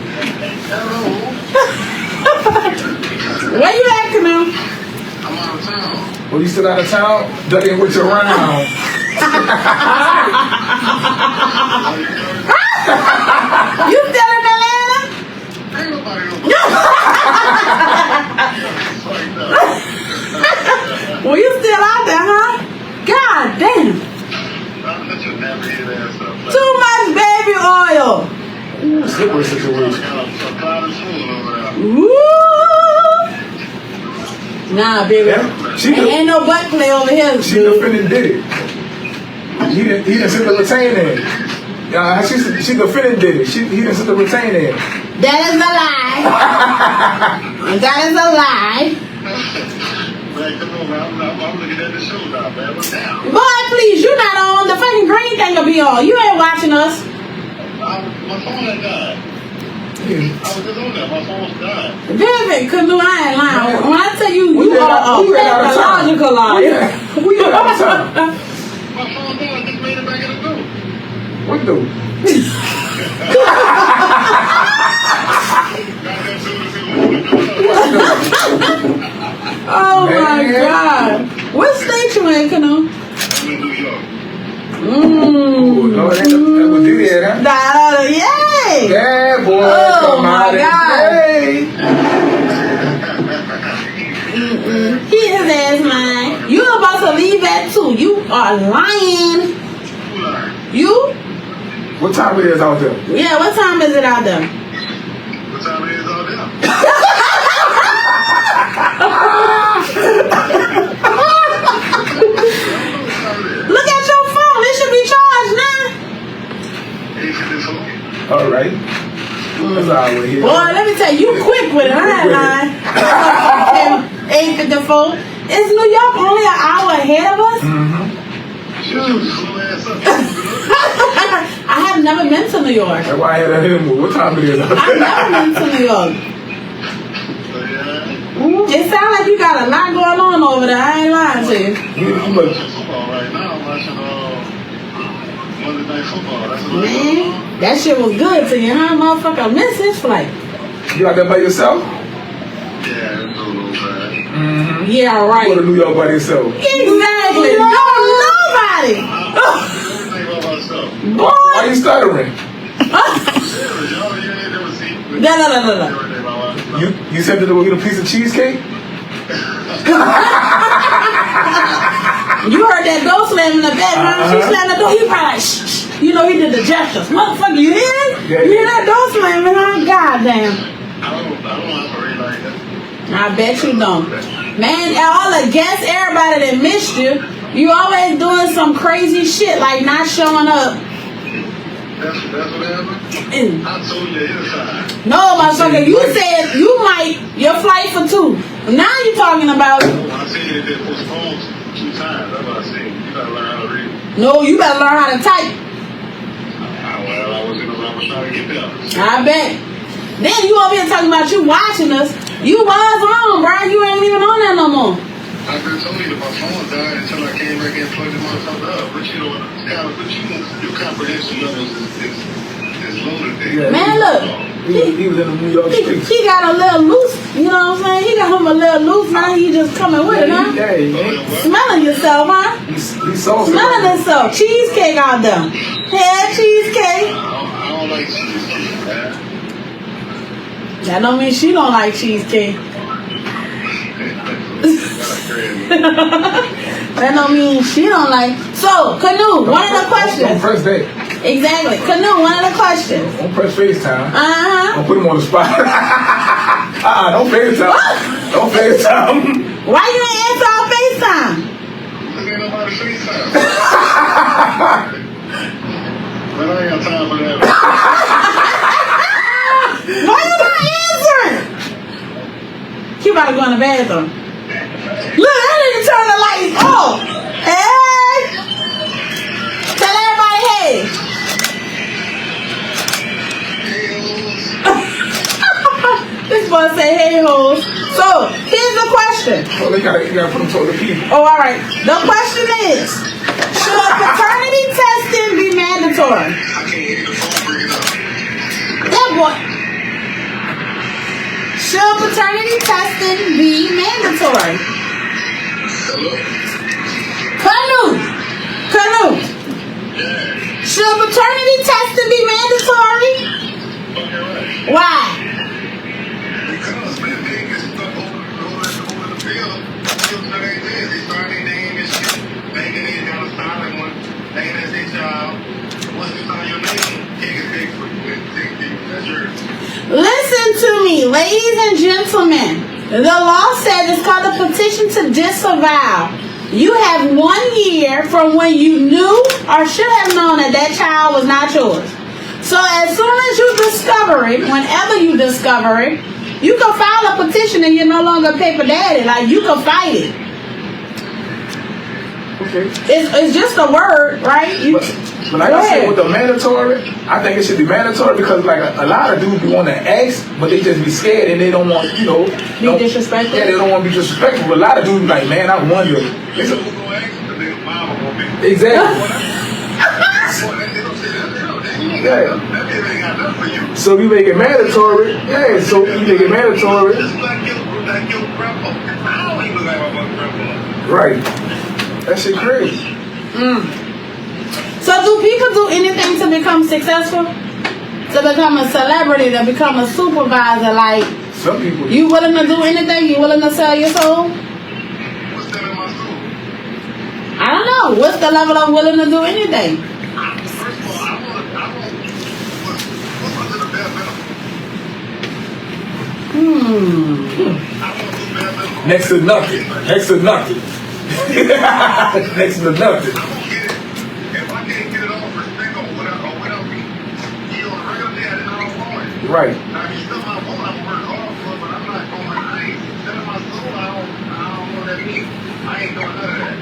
Where you at, Kunu? I'm out of town. Well, you still out of town? Ducking with your round. You still in Atlanta? Ain't nobody Well, you still out there, huh? God damn. Too much baby oil. Slippery situation. Woo. Nah, baby. Yeah, ain't no butt play over here. She defended did it. He didn't sit the retain in. She defended did it. He didn't sit the retain in. That is a lie. That is a lie. I'm looking at the show now, man. What's down? Boy, please, you not on. The fucking green thing will be on. You ain't watching us. My phone had died. I was just on there. My phone was dying. Baby, Kunu, I ain't lying. When I tell you, you are a Pathological liar. We got out of time. My phone died. I just made it back in the door. What do? Oh my God. What state you in, Kunu? I'm in New York. Oh, Lord, that would do that, huh? Yay! Yeah, boy. Oh my God. He is ass mine. You about to leave at 2. You are lying. You? What time it is out there? Yeah, what time is it out there? What time it is out there? Look at your phone. It should be charged now. All right. That's all right here. Boy, let me tell you, you quick with it. I ain't lying. 8:54. Is New York only an hour ahead of us? I have never been to New York. That's why I had to hit him with what time it is. I've never been to New York. It sounds like you got a lot going on over there. I ain't lying to you. I'm watching football right now. I'm watching Monday Night Football. That's what Man, that shit was good to you, huh, motherfucker? I missed his flight. You out there by yourself? Yeah, it's a little bad. Yeah, right. Go to New York by yourself. Exactly. No, nobody. Boy. Why you stuttering? No. You said that we'll get a piece of cheesecake? You heard that door slam in the bedroom. She slammed the door. He probably like, shh. You know, he did the gestures. Motherfucker, you hear it? Yeah, You hear that door slamming, huh? Goddamn. I don't operate like that. I bet you don't. Man, all the guests, everybody that missed you, you always doing some crazy shit like not showing up. That's what happened? I told you inside. No, motherfucker, you said you your flight for 2. Now you talking about... I said it been postponed 2 times. That's what I said. You gotta learn how to read. No, you better learn how to type. Well, I was trying to get there. I bet. Then you over here talking about you watching us. You was on, bro. You ain't even on there no more. I've been told you that my phone died until I came back and plugged the motherfucker up. But you know, your comprehension levels is loaded there. Yeah, Man, look. He was in the New York streets. He got a little loose, you know what I'm saying? He got him a little loose, now he just coming with it, huh? Yeah, yeah. Smelling yourself, huh? He saw Smelling himself. Cheesecake out there. Yeah, cheesecake. I don't like cheesecake, man. That don't mean she don't like cheesecake. That don't mean she don't like. So, Kunu, one of the questions. Don't press that. Exactly. Kunu, one of the questions. Don't press FaceTime. Uh-huh. Don't put him on the spot. Don't FaceTime. Don't FaceTime. Why you ain't answer our FaceTime? Look at nobody FaceTime. But I ain't got time for that. Why you not answering? He about to go in the bathroom. Look, that nigga turn the lights off. Hey! Tell everybody hey. This boy say hey hoes. So, here's the question. Oh, you gotta put him to the people. Oh, alright. The question is, should paternity testing be mandatory? I can't hear the phone bringing up. That boy. Should paternity testing be mandatory? Hello? Kunu. Should paternity testing be mandatory? Okay, right. Why? Because, man, they get stuck over the field. Fields that ain't there. They start their name and shit. Thinking they got a silent one. Thinking that's their child. Once you sign your name, you can take for you. That's yours. Listen to me, ladies and gentlemen. The law said it's called a petition to disavow. You have 1 year from when you knew or should have known that that child was not yours. So as soon as you discover it, whenever you discover it, you can file a petition and you're no longer paper daddy. Like, you can fight it. Okay. It's just a word, right? But like I said, with the mandatory, I think it should be mandatory because like a lot of dudes be want to ask, but they just be scared and they don't want, Be disrespectful. Yeah, they don't want to be disrespectful. But a lot of dudes be like, man, I wonder. Exactly. Yeah. So we make it mandatory. Yeah, so we make it mandatory. Right. That shit crazy. So do people do anything to become successful? To become a celebrity, to become a supervisor? Like, some people. You willing to do anything? You willing to sell your soul? What's that in my soul? I don't know. What's the level of willing to do anything? First of all, I want what's the bare minimum? I want the bare minimum. Next to nothing. Next to nothing. Next to nothing. I won't get it. If I can't get it off respect or whatever, you on a regular day, I don't want it. Right. Now, if you still my phone, I'm work hard for it, but I'm not going. I ain't selling my soul. I don't know what that means. I ain't doing none of that.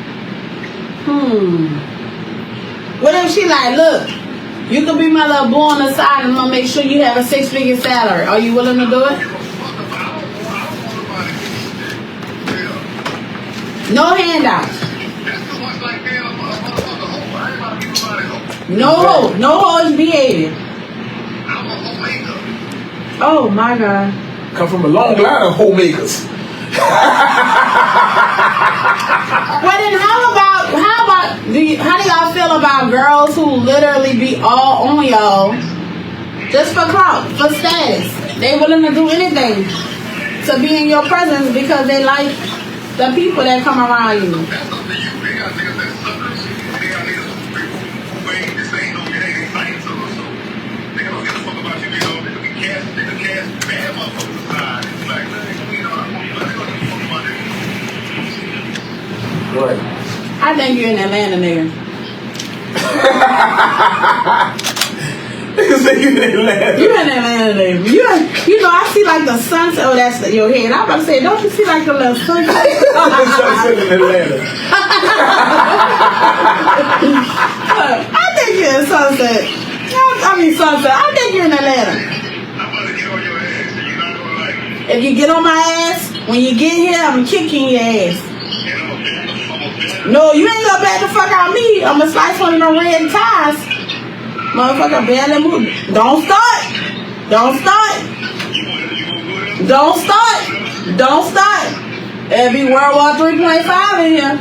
What if she like, look, you can be my little boy on the side and I'm gonna make sure you have a 6-figure salary. Are you willing to do it? No handouts. That's too much like being a motherfucker hoe. I ain't about to be somebody hoe. No hoes behavior. I'm a homemaker. Oh my God. Come from a long line of homemakers. Well then how about how do y'all feel about girls who literally be all on y'all just for clout, for status? They willing to do anything to be in your presence because they like the people that come around you. That's up to you. They got niggas that suckers. They got niggas who ain't this ain't no it ain't exciting to them. So they don't give a fuck about you. They can cast bad motherfuckers aside. It's like, you know, I don't give a fuck about it. Right. I think you're in Atlanta, nigga. Niggas say you in Atlanta. You in Atlanta, nigga. You know, I see like the sunset. Oh, that's your head. I'm about to say, don't you see like the little sunset? Sunset in Atlanta. I think you're in sunset. I mean sunset. I think you're in Atlanta. I'm about to get on your ass and you're not gonna like it. If you get on my ass, when you get here, I'm kicking your ass. And No, you ain't gonna back the fuck out me. I'm gonna slice one of them red ties. Motherfucker, barely move. Don't start. Don't start. Don't start. Don't start. It'll be World War 3.5 in here.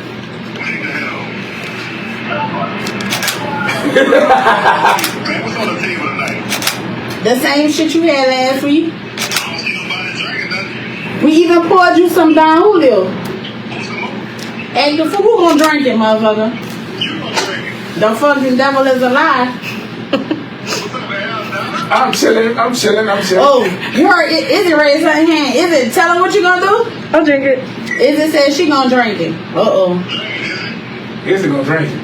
What's on the table tonight? The same shit you had last week. I don't see nobody drinking nothing. We even poured you some Don Julio. Who's the more? Hey, the fool, who gonna drink it, motherfucker? You gonna drink it. The fucking devil is a lie. What's up, man? I'm chilling. Oh, you heard it? Is it raise her hand? Is it? Tell her what you gonna do? I'll drink it. Is it said she gonna drink it? Uh-oh. Is it gonna drink it?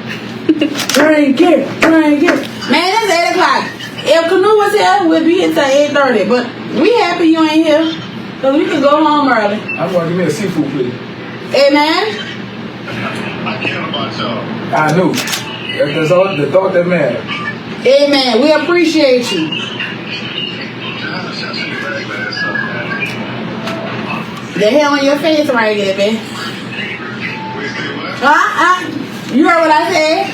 Drink it. Drink it. Man, it's 8 o'clock. If Kunu was here, we'd be here till 8:30. But we happy you ain't here. Because we can go home early. I'm gonna give me a seafood plate. Hey, man. I care about y'all. I knew. That's all the thought that mattered. Hey, man. We appreciate you. The hell on your face right there, man. You heard what I said?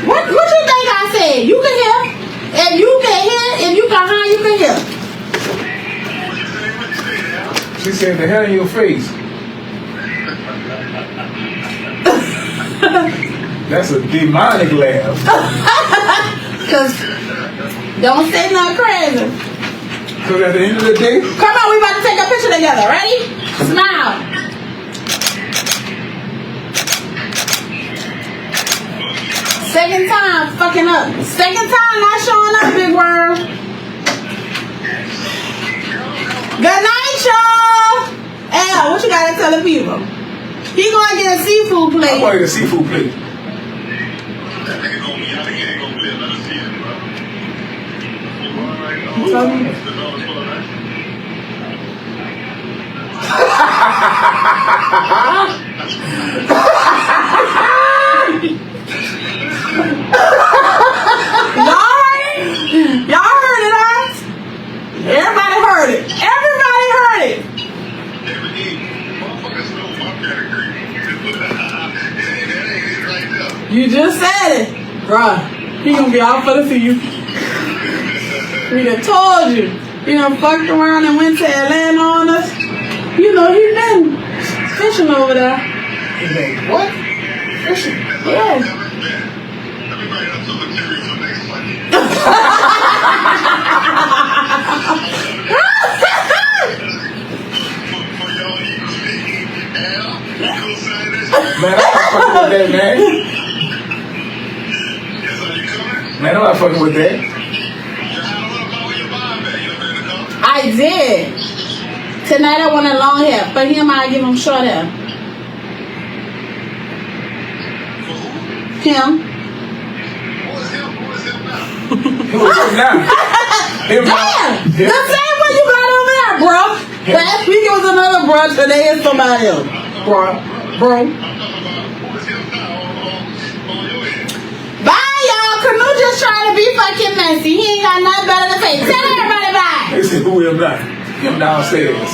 What you think I said? You can hear. If you can hear, if you can hear, you can hear. She said the hell in your face. That's a demonic laugh. Cause don't say nothing crazy. Because at the end of the day, Come on, we about to take a picture together. Ready? Smile. Second time fucking up. Second time not showing up, big world. Good night, y'all. Al, what you gotta tell the people? He gonna get a seafood I'm plate. going to get a seafood plate. That nigga gonna be out here, ain't gonna live. Let us see it, bro. All right, no. The door is full of that. Y'all heard it, huh? Everybody heard it. Everybody heard it. Everything. Motherfuckers know my category. That ain't it right there. You just said it. Bruh, he gonna be out for the season. We done told you. He done fucked around and went to Atlanta on us. You know, he been fishing over there. What? Fishing? Yeah. Let me write up some material for next Monday. For y'all Eagles speaking. Al, you co-sign this? Man, I'm not fucking with that, man. Yes, are you coming? Man, I'm not fucking with that. What about where your mom at? You done ready to go? I did. Tonight I want a long hair. For him, I give him short hair. For who? Him. Who is him? Who is him now? Who is it now? Him now. Damn! Him. The same one you got over there, bro. Last week it was another bro. Today is somebody else. Bro. I'm talking about who is him now on your end. Bye, y'all. Kunu just trying to be fucking messy. He ain't got nothing better to say. Tell everybody bye. They said, who him now? Him downstairs.